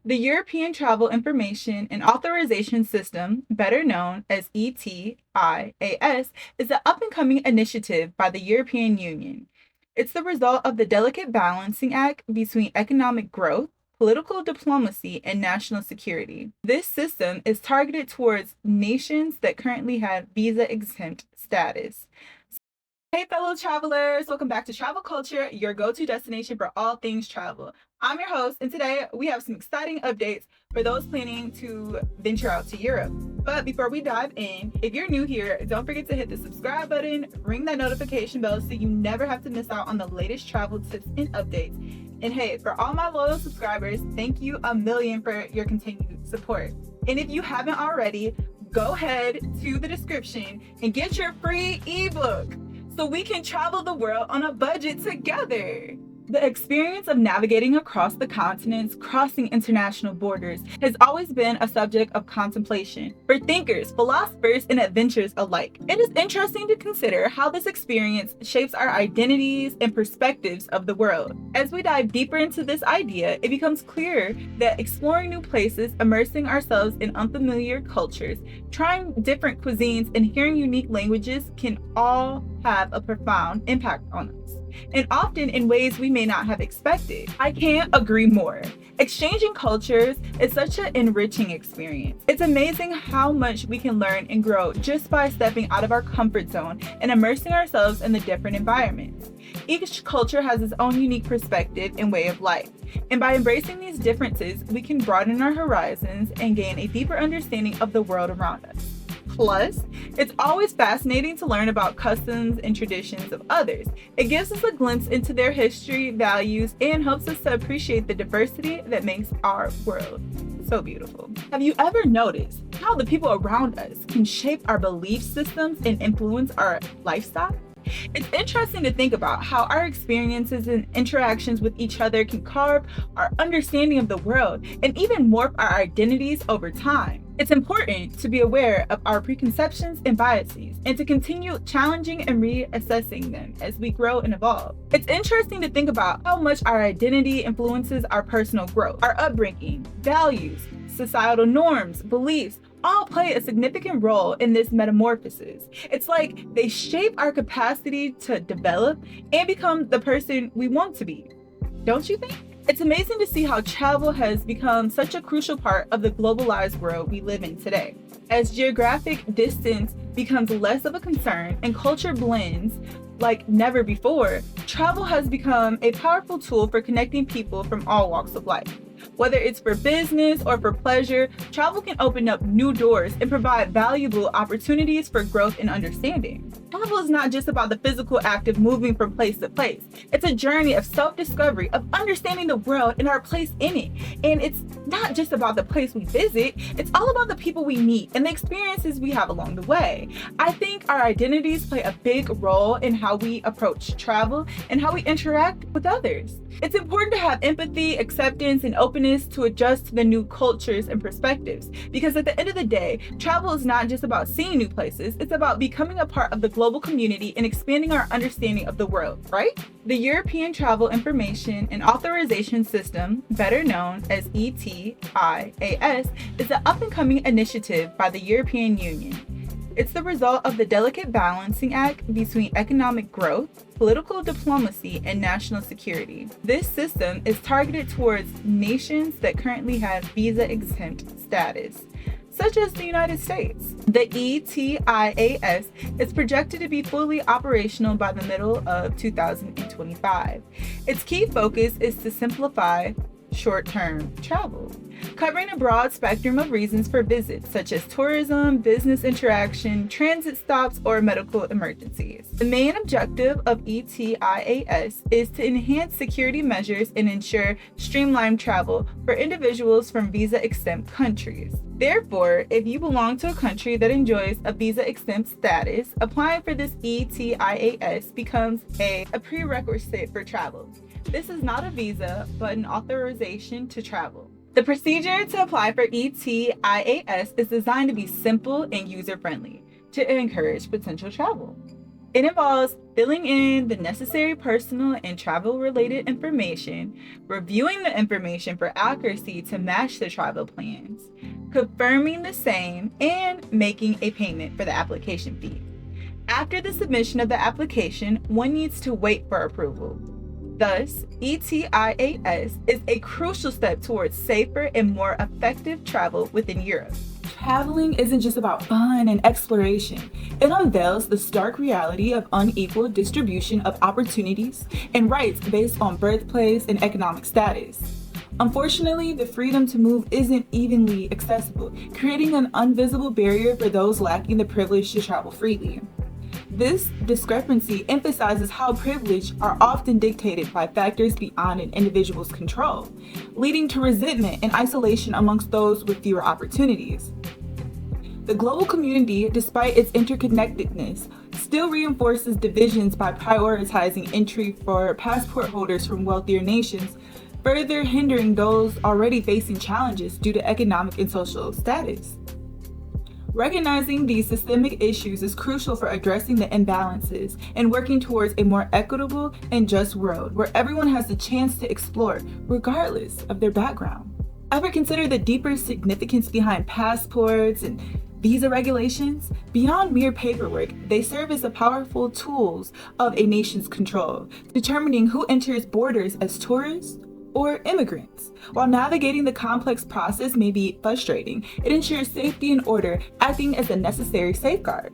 The European Travel Information and Authorization System, better known as ETIAS, is an up-and-coming initiative by the European Union. It's the result of the delicate balancing act between economic growth, political diplomacy, and national security. This system is targeted towards nations that currently have visa-exempt status. Hey, fellow travelers, welcome back to Travel Culture, your go-to destination for all things travel. I'm your host, and today we have some exciting updates for those planning to venture out to Europe. But before we dive in, if you're new here, don't forget to hit the subscribe button, ring that notification bell so you never have to miss out on the latest travel tips and updates. And hey, for all my loyal subscribers, thank you a million for your continued support. And if you haven't already, go ahead to the description and get your free ebook so we can travel the world on a budget together. The experience of navigating across the continents, crossing international borders, has always been a subject of contemplation for thinkers, philosophers, and adventurers alike. It is interesting to consider how this experience shapes our identities and perspectives of the world. As we dive deeper into this idea, it becomes clear that exploring new places, immersing ourselves in unfamiliar cultures, trying different cuisines, and hearing unique languages can all have a profound impact on us, and often in ways we may not have expected. I can't agree more. Exchanging cultures is such an enriching experience. It's amazing how much we can learn and grow just by stepping out of our comfort zone and immersing ourselves in the different environments. Each culture has its own unique perspective and way of life, and by embracing these differences, we can broaden our horizons and gain a deeper understanding of the world around us. Plus, it's always fascinating to learn about customs and traditions of others. It gives us a glimpse into their history, values, and helps us to appreciate the diversity that makes our world so beautiful. Have you ever noticed how the people around us can shape our belief systems and influence our lifestyle? It's interesting to think about how our experiences and interactions with each other can carve our understanding of the world and even morph our identities over time. It's important to be aware of our preconceptions and biases and to continue challenging and reassessing them as we grow and evolve. It's interesting to think about how much our identity influences our personal growth, our upbringing, values, societal norms, beliefs, all play a significant role in this metamorphosis. It's like they shape our capacity to develop and become the person we want to be. Don't you think? It's amazing to see how travel has become such a crucial part of the globalized world we live in today. As geographic distance becomes less of a concern and culture blends like never before, travel has become a powerful tool for connecting people from all walks of life. Whether it's for business or for pleasure, travel can open up new doors and provide valuable opportunities for growth and understanding. Travel is not just about the physical act of moving from place to place. It's a journey of self-discovery, of understanding the world and our place in it. And it's not just about the place we visit, it's all about the people we meet and the experiences we have along the way. I think our identities play a big role in how we approach travel and how we interact with others. It's important to have empathy, acceptance, and openness to adjust to the new cultures and perspectives, because at the end of the day, travel is not just about seeing new places, it's about becoming a part of the global community and expanding our understanding of the world, right? The European Travel Information and Authorization System, better known as ETIAS, is an up-and-coming initiative by the European Union. It's the result of the delicate balancing act between economic growth, political diplomacy, and national security. This system is targeted towards nations that currently have visa-exempt status, such as the United States. The ETIAS is projected to be fully operational by the middle of 2025. Its key focus is to simplify short-term travel, covering a broad spectrum of reasons for visits, such as tourism, business interaction, transit stops, or medical emergencies. The main objective of ETIAS is to enhance security measures and ensure streamlined travel for individuals from visa-exempt countries. Therefore, if you belong to a country that enjoys a visa-exempt status, applying for this ETIAS becomes a prerequisite for travel. This is not a visa, but an authorization to travel. The procedure to apply for ETIAS is designed to be simple and user-friendly to encourage potential travel. It involves filling in the necessary personal and travel-related information, reviewing the information for accuracy to match the travel plans, confirming the same, and making a payment for the application fee. After the submission of the application, one needs to wait for approval. Thus, ETIAS is a crucial step towards safer and more effective travel within Europe. Traveling isn't just about fun and exploration. It unveils the stark reality of unequal distribution of opportunities and rights based on birthplace and economic status. Unfortunately, the freedom to move isn't evenly accessible, creating an invisible barrier for those lacking the privilege to travel freely. This discrepancy emphasizes how privilege are often dictated by factors beyond an individual's control, leading to resentment and isolation amongst those with fewer opportunities. The global community, despite its interconnectedness, still reinforces divisions by prioritizing entry for passport holders from wealthier nations, further hindering those already facing challenges due to economic and social status. Recognizing these systemic issues is crucial for addressing the imbalances and working towards a more equitable and just world where everyone has the chance to explore, regardless of their background. Ever consider the deeper significance behind passports and visa regulations? Beyond mere paperwork, they serve as the powerful tools of a nation's control, determining who enters borders as tourists or immigrants. While navigating the complex process may be frustrating, it ensures safety and order, acting as a necessary safeguard.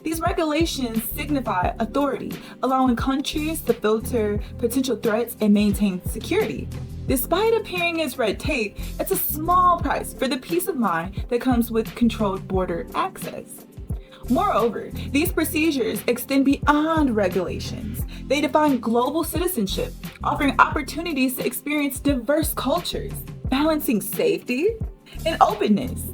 These regulations signify authority, allowing countries to filter potential threats and maintain security. Despite appearing as red tape, it's a small price for the peace of mind that comes with controlled border access. Moreover, these procedures extend beyond regulations. They define global citizenship, offering opportunities to experience diverse cultures, balancing safety and openness.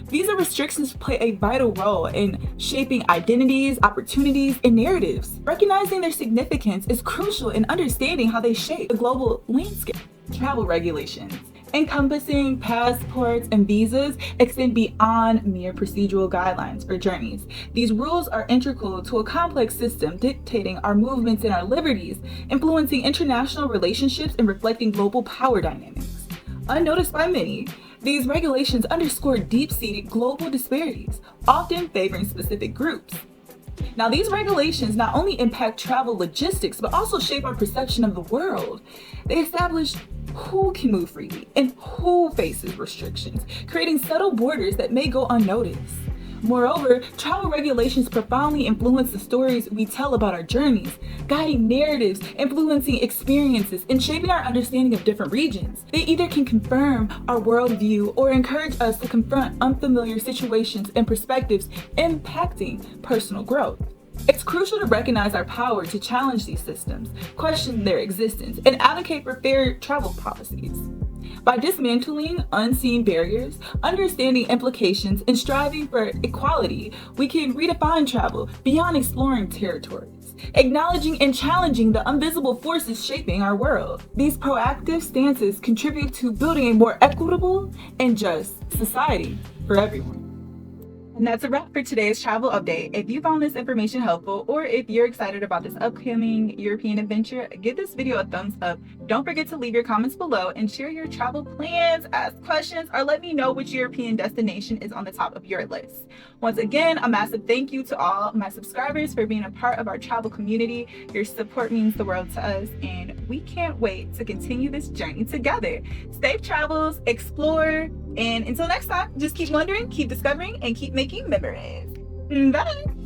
Visa restrictions play a vital role in shaping identities, opportunities, and narratives. Recognizing their significance is crucial in understanding how they shape the global landscape. Travel regulations, encompassing passports and visas, extend beyond mere procedural guidelines for journeys. These rules are integral to a complex system dictating our movements and our liberties, influencing international relationships and reflecting global power dynamics. Unnoticed by many, these regulations underscore deep-seated global disparities, often favoring specific groups. Now, these regulations not only impact travel logistics, but also shape our perception of the world. They establish who can move freely and who faces restrictions, creating subtle borders that may go unnoticed. Moreover, travel regulations profoundly influence the stories we tell about our journeys, guiding narratives, influencing experiences, and shaping our understanding of different regions. They either can confirm our worldview or encourage us to confront unfamiliar situations and perspectives, impacting personal growth. It's crucial to recognize our power to challenge these systems, question their existence, and advocate for fair travel policies. By dismantling unseen barriers, understanding implications, and striving for equality, we can redefine travel beyond exploring territories, acknowledging and challenging the invisible forces shaping our world. These proactive stances contribute to building a more equitable and just society for everyone. And that's a wrap for today's travel update. If you found this information helpful, or if you're excited about this upcoming European adventure, give this video a thumbs up. Don't forget to leave your comments below and share your travel plans, ask questions, or let me know which European destination is on the top of your list. Once again, a massive thank you to all my subscribers for being a part of our travel community. Your support means the world to us, and we can't wait to continue this journey together. Safe travels, explore, and until next time, just keep wondering, keep discovering, and keep making memories. Bye!